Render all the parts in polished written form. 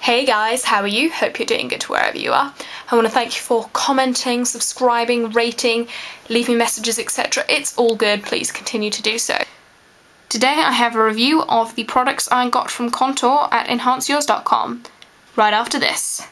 Hey guys, how are you? Hope you're doing good wherever you are. I want to thank you for commenting, subscribing, rating, leaving messages, etc. It's all good, please continue to do so. Today I have a review of the products I got from Contour at enhanceyours.com, right after this.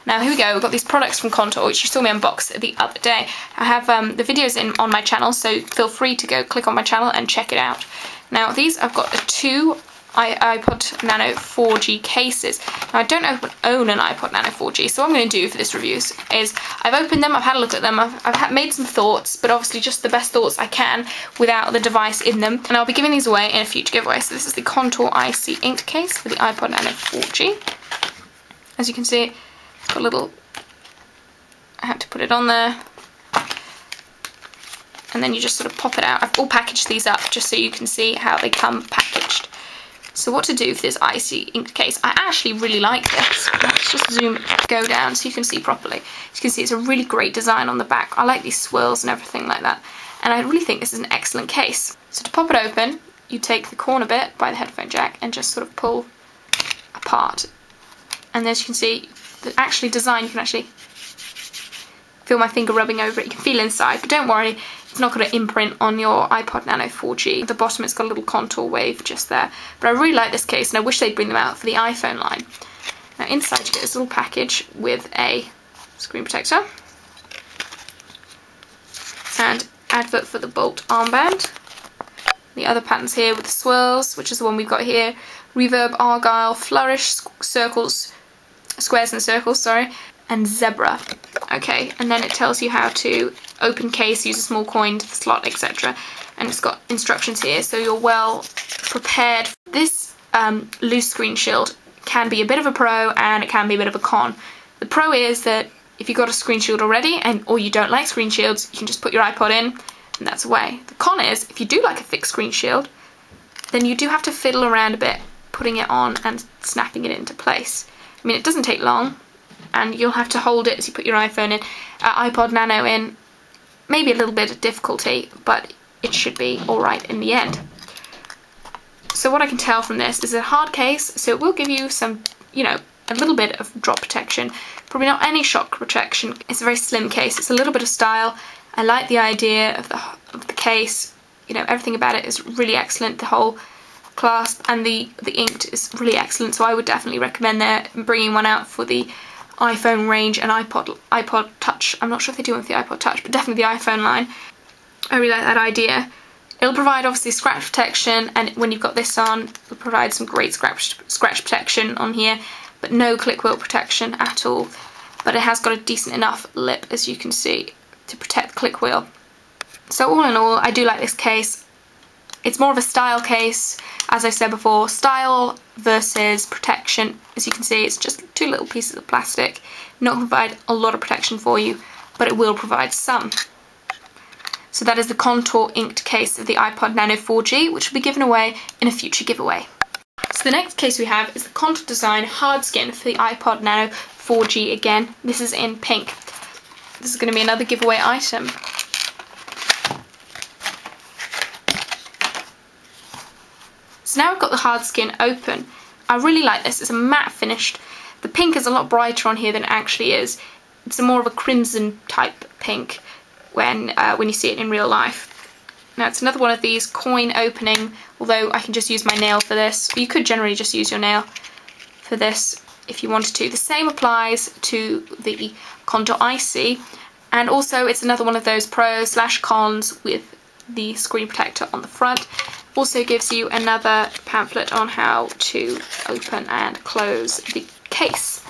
Now here we go, we've got these products from Contour, which you saw me unbox the other day. I have the videos on my channel, so feel free to go click on my channel and check it out. Now these, I've got two iPod Nano 4G cases. Now I don't own an iPod Nano 4G, so what I'm going to do for this review is I've opened them, I've had a look at them, I've made some thoughts, but obviously just the best thoughts I can without the device in them, and I'll be giving these away in a future giveaway. So this is the Contour iSee inked case for the iPod Nano 4G. As you can see, got a little, I had to put it on there, and then you just sort of pop it out. I've all packaged these up just so you can see how they come packaged. So what to do for this iSee inked case? I actually really like this. Let's just go down so you can see properly. As you can see, it's a really great design on the back. I like these swirls and everything like that, and I really think this is an excellent case. So to pop it open, you take the corner bit by the headphone jack and just sort of pull apart, and as you can see, the actually design, you can actually feel my finger rubbing over it. You can feel inside, but don't worry, it's not going to imprint on your iPod Nano 4G. At the bottom it's got a little contour wave just there. But I really like this case, and I wish they'd bring them out for the iPhone line. Now inside you get this little package with a screen protector and advert for the Bolt armband. The other patterns here with the swirls, which is the one we've got here. Reverb, Argyle, Flourish, Circles, Squares and Circles, sorry, and Zebra. Okay, and then it tells you how to open case, use a small coin to the slot, etc. And it's got instructions here, so you're well prepared. This loose screen shield can be a bit of a pro and it can be a bit of a con. The pro is that if you've got a screen shield already or you don't like screen shields, you can just put your iPod in and that's away. The con is, if you do like a thick screen shield, then you do have to fiddle around a bit, putting it on and snapping it into place. I mean, it doesn't take long, and you'll have to hold it as you put your iPhone in, iPod Nano in. Maybe a little bit of difficulty, but it should be alright in the end. So what I can tell from this is a hard case, so it will give you some, you know, a little bit of drop protection. Probably not any shock protection. It's a very slim case. It's a little bit of style. I like the idea of the case. You know, everything about it is really excellent. The whole clasp and the inked is really excellent, so I would definitely recommend bringing one out for the iPhone range and iPod Touch. I'm not sure if they do one for the iPod Touch, but definitely the iPhone line. I really like that idea. It'll provide obviously scratch protection, and when you've got this on, it'll provide some great scratch protection on here, but no click wheel protection at all. But it has got a decent enough lip, as you can see, to protect the click wheel. So all in all, I do like this case. It's more of a style case, as I said before, style versus protection. As you can see, it's just two little pieces of plastic. Not going to provide a lot of protection for you, but it will provide some. So that is the Contour inked case of the iPod Nano 4G, which will be given away in a future giveaway. So the next case we have is the Contour Design hardskin for the iPod Nano 4G again. This is in pink. This is going to be another giveaway item. So now I've got the hardskin open. I really like this. It's a matte finished. The pink is a lot brighter on here than it actually is. It's a more of a crimson type pink when you see it in real life. Now it's another one of these coin opening, although I can just use my nail for this. You could generally just use your nail for this if you wanted to. The same applies to the Contour iSee, and also it's another one of those pros/cons with the screen protector on the front. Also gives you another pamphlet on how to open and close the case.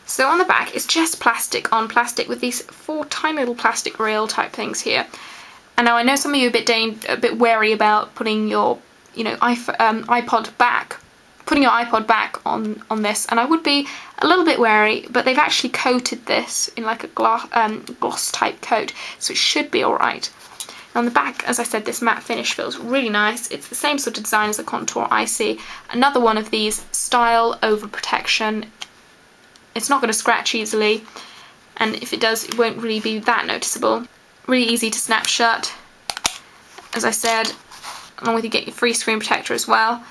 So on the back it's just plastic on plastic with these 4 tiny little plastic rail type things here. And now I know some of you are a bit wary about putting your, you know, iPod back, putting your iPod back on this, and I would be a little bit wary, but they've actually coated this in like a gloss type coat, so it should be alright. On the back, as I said, this matte finish feels really nice. It's the same sort of design as the Contour iSee. Another one of these style over protection. It's not going to scratch easily, and if it does, it won't really be that noticeable. Really easy to snap shut, as I said, along with you get your free screen protector as well.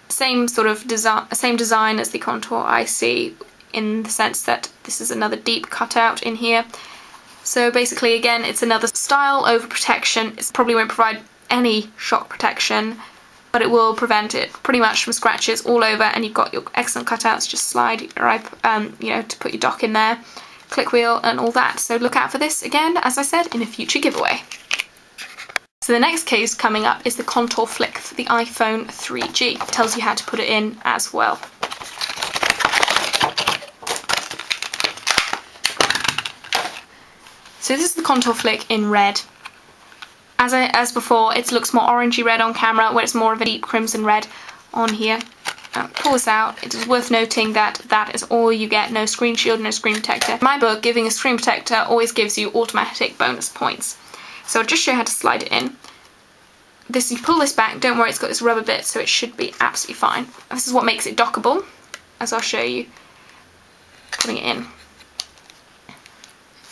Same sort of design as the Contour iSee, in the sense that this is another deep cutout in here. So basically, again, it's another style over protection. It probably won't provide any shock protection, but it will prevent it pretty much from scratches all over, and you've got your excellent cutouts. Just slide your to put your dock in there, click wheel and all that. So look out for this again, as I said, in a future giveaway. So the next case coming up is the Contour Flick for the iPhone 3G. It tells you how to put it in as well. So this is the Contour Flick in red. As before, it looks more orangey red on camera, where it's more of a deep crimson red on here. Pull this out. It is worth noting that that is all you get. No screen shield, no screen protector. In my book, giving a screen protector always gives you automatic bonus points. So I'll just show you how to slide it in. You pull this back, don't worry, it's got this rubber bit, so it should be absolutely fine. This is what makes it dockable, as I'll show you putting it in.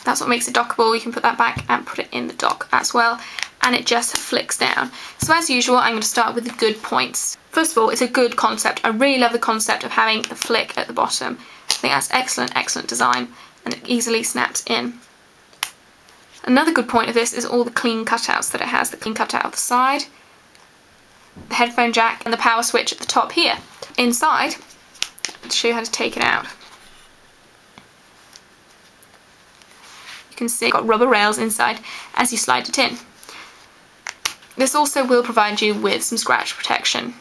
That's what makes it dockable. You can put that back and put it in the dock as well, and it just flicks down. So as usual, I'm going to start with the good points. First of all, it's a good concept. I really love the concept of having the flick at the bottom. I think that's excellent, excellent design, and it easily snaps in. Another good point of this is all the clean cutouts that it has. The clean cutout at the side, the headphone jack, and the power switch at the top here. Inside, I'll show you how to take it out. You can see it's got rubber rails inside as you slide it in. This also will provide you with some scratch protection.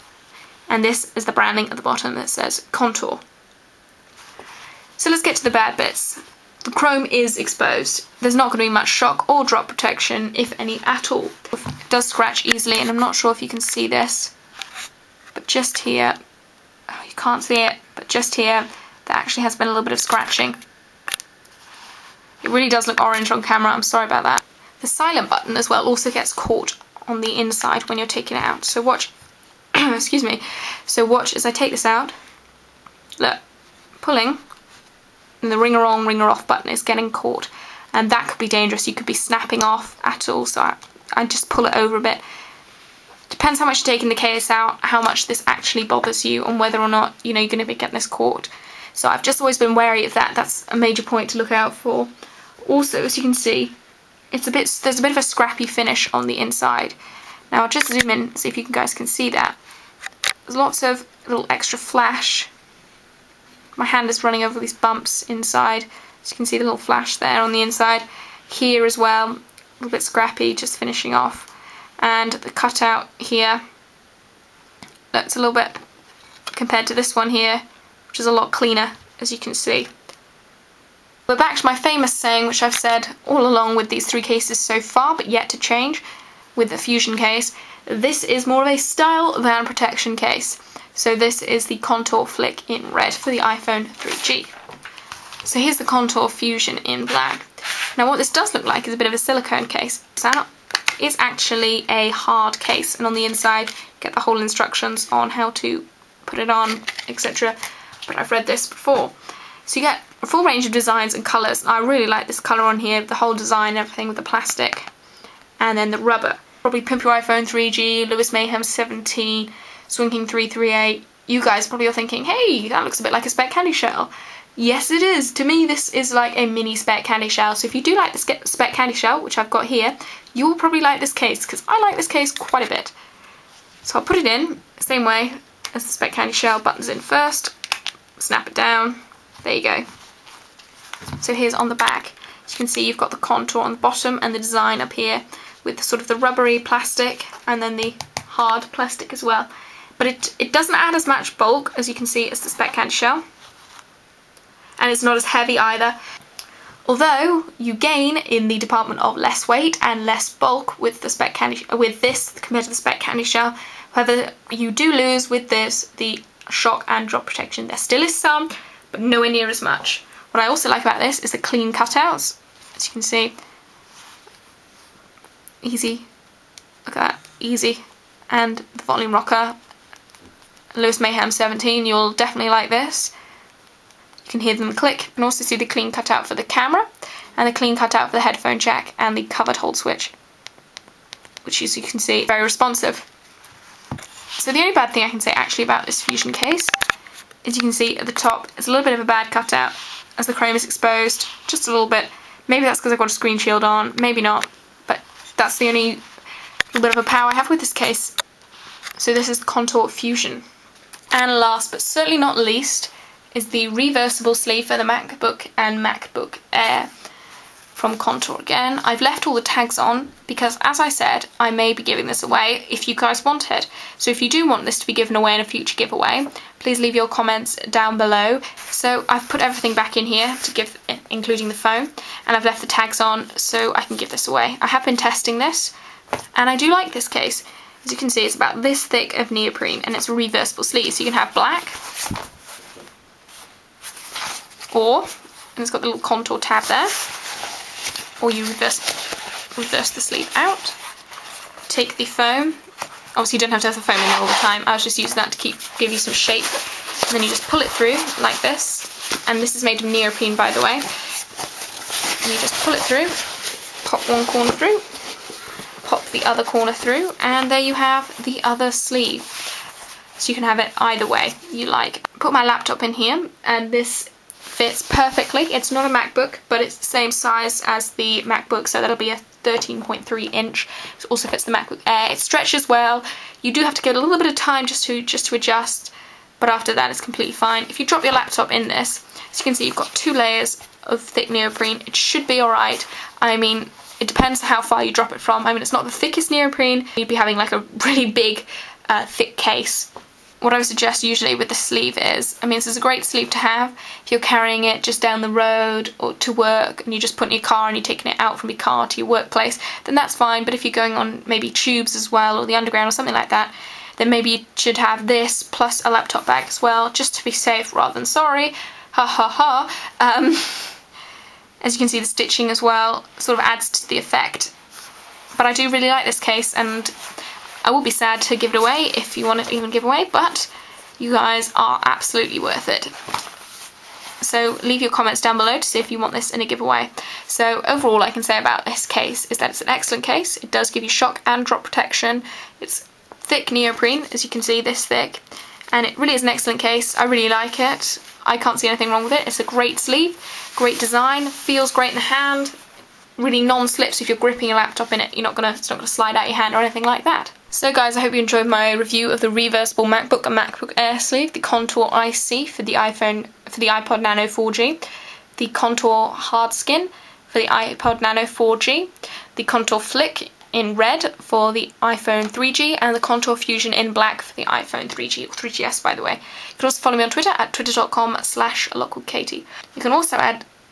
And this is the branding at the bottom that says Contour. So let's get to the bad bits. The chrome is exposed. There's not going to be much shock or drop protection, if any at all. It does scratch easily, and I'm not sure if you can see this, but just here, oh, you can't see it, but just here, there actually has been a little bit of scratching. It really does look orange on camera, I'm sorry about that. The silent button as well also gets caught on the inside when you're taking it out. So watch, excuse me, so watch as I take this out. Look, pulling, and the ringer on, ringer off button is getting caught, and that could be dangerous. You could be snapping off at all, so I just pull it over a bit. Depends how much you're taking the case out, how much this actually bothers you, and whether or not you're going to be getting this caught. So I've just always been wary of that. That's a major point to look out for. Also, as you can see, there's a bit of a scrappy finish on the inside. Now I'll just zoom in, see if you guys can see that. There's lots of little extra flash. My hand is running over these bumps inside, so you can see the little flash there on the inside. Here as well, a little bit scrappy, just finishing off. And the cutout here, that's a little bit compared to this one here, which is a lot cleaner, as you can see. But back to my famous saying, which I've said all along with these three cases so far, but yet to change with the Fusion case. This is more of a style than protection case. So this is the Contour Flick in red for the iPhone 3G. So here's the Contour Fusion in black. Now what this does look like is a bit of a silicone case. That is actually a hard case, and on the inside you get the whole instructions on how to put it on, etc. But I've read this before. So you get a full range of designs and colours. I really like this colour on here, the whole design, everything with the plastic, and then the rubber. Probably Pimp Your iPhone 3G, Lewis Mayhem 17, Swinking 338. You guys probably are thinking, hey, that looks a bit like a Spec Candy Shell. Yes, it is. To me, this is like a mini Spec Candy Shell. So if you do like the Spec Candy Shell, which I've got here, you will probably like this case, because I like this case quite a bit. So I'll put it in the same way as the Spec Candy Shell. Buttons in first, snap it down. There you go. So here's on the back. As you can see, you've got the contour on the bottom and the design up here with sort of the rubbery plastic and then the hard plastic as well. But it doesn't add as much bulk, as you can see, as the Spec Candy Shell. And it's not as heavy either. Although you gain in the department of less weight and less bulk with the with this compared to the Spec Candy Shell. However, you do lose with this the shock and drop protection. There still is some, but nowhere near as much. What I also like about this is the clean cutouts. As you can see, easy. Look at that, easy. And the volume rocker, Lewis Mayhem 17. You'll definitely like this. You can hear them click. You can also see the clean cutout for the camera and the clean cutout for the headphone jack and the covered hold switch, which, as you can see, very responsive. So the only bad thing I can say actually about this Fusion case is you can see at the top it's a little bit of a bad cutout as the chrome is exposed, just a little bit. Maybe that's because I've got a screen shield on, maybe not, but that's the only little bit of a power I have with this case. So this is the Contour Fusion. And last but certainly not least is the reversible sleeve for the MacBook and MacBook Air from Contour again. I've left all the tags on because, as I said, I may be giving this away if you guys want it. So if you do want this to be given away in a future giveaway, please leave your comments down below. So I've put everything back in here to give, including the phone, and I've left the tags on so I can give this away. I have been testing this, and I do like this case. As you can see, it's about this thick of neoprene, and it's a reversible sleeve, so you can have black, or, and it's got the little contour tab there, or you reverse the sleeve out, take the foam. Obviously you don't have to have the foam in there all the time, I was just using that to give you some shape, and then you just pull it through like this, and this is made of neoprene, by the way, and you just pull it through, pop one corner through, pop the other corner through, and there you have the other sleeve. So you can have it either way you like. Put my laptop in here, and this fits perfectly. It's not a MacBook, but it's the same size as the MacBook, so that'll be a 13.3 inch. It also fits the MacBook Air. It stretches well. You do have to give it a little bit of time just to adjust, but after that it's completely fine. If you drop your laptop in this, as you can see, you've got 2 layers of thick neoprene. It should be alright. I mean, it depends how far you drop it from. I mean, it's not the thickest neoprene. You'd be having like a really big, thick case. What I would suggest usually with the sleeve is, I mean, this is a great sleeve to have if you're carrying it just down the road or to work and you just put it in your car and you're taking it out from your car to your workplace, then that's fine. But if you're going on maybe tubes as well, or the underground or something like that, then maybe you should have this plus a laptop bag as well, just to be safe rather than sorry. Ha ha ha. As you can see, the stitching as well sort of adds to the effect. But I do really like this case, and I will be sad to give it away if you want it even give away, but you guys are absolutely worth it. So leave your comments down below to see if you want this in a giveaway. So overall, I can say about this case is that it's an excellent case. It does give you shock and drop protection. It's thick neoprene, as you can see, this thick, and it really is an excellent case. I really like it. I can't see anything wrong with it. It's a great sleeve, great design, feels great in the hand, really non-slips. If you're gripping your laptop in it, it's not gonna slide out your hand or anything like that. So guys, I hope you enjoyed my review of the reversible MacBook and MacBook Air sleeve, the Contour iSee for the iPod Nano 4G, the Contour hardskin for the iPod Nano 4G, the Contour Flick in red for the iPhone 3G, and the Contour Fusion in black for the iPhone 3G, or 3GS by the way. You can also follow me on Twitter at twitter.com/lockwoodkatie. You can also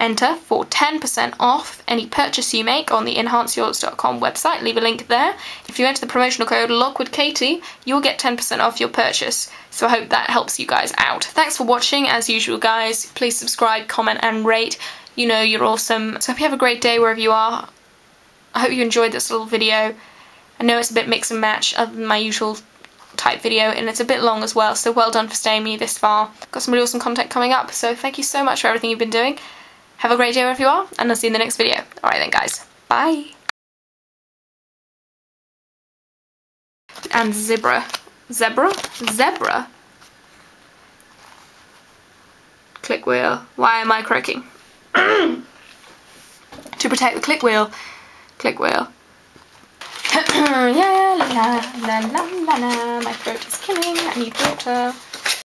enter for 10% off any purchase you make on the enhanceyours.com website. Leave a link there. If you enter the promotional code LockwoodKatie, you'll get 10% off your purchase. So I hope that helps you guys out. Thanks for watching, as usual guys. Please subscribe, comment and rate. You know you're awesome. So I hope you have a great day wherever you are. I hope you enjoyed this little video. I know it's a bit mix and match other than my usual type video, and it's a bit long as well, so well done for staying with me this far. Got some really awesome content coming up, so thank you so much for everything you've been doing. Have a great day wherever you are, and I'll see you in the next video. Alright then guys, bye! And zebra. Click wheel. Why am I croaking? To protect the click wheel. Click wheel. Yeah, la la la la la. My throat is killing. I need water.